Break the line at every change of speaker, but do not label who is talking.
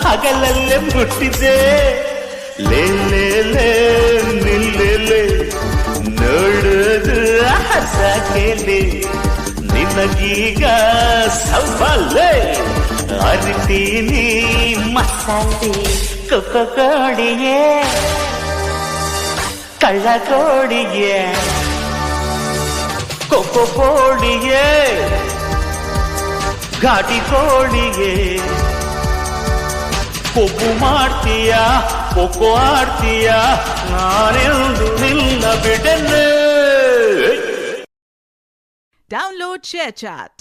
ಹಗಲಲ್ಲೇ ಮುಟ್ಟಿದೆ ಲೇ ಲೇ ಲೇ ನಿಲ್ಲೆ ನೋಡುದು ಹಸಕೆಲೆ ನಿನಗೀಗ ಸವಾಲೆ ಅರಿತೀನಿ ಮಸಾಲೆ ಕೊಡಿಯೇ ಕಳ್ಳ ಕೋಡಿಯೇ ಕೋಡಿಯೇ ಘಾಟಿ ಕೋಳಿಯೇ ಕೊಬ್ಬು ಮಾಡ್ತೀಯಾ ಕೊಕ್ಕೋ ಆಡ್ತೀಯಾ ನಾನೆಂದು ನಿಲ್ಲ ಬಿಡನೆ.
Download ShareChat.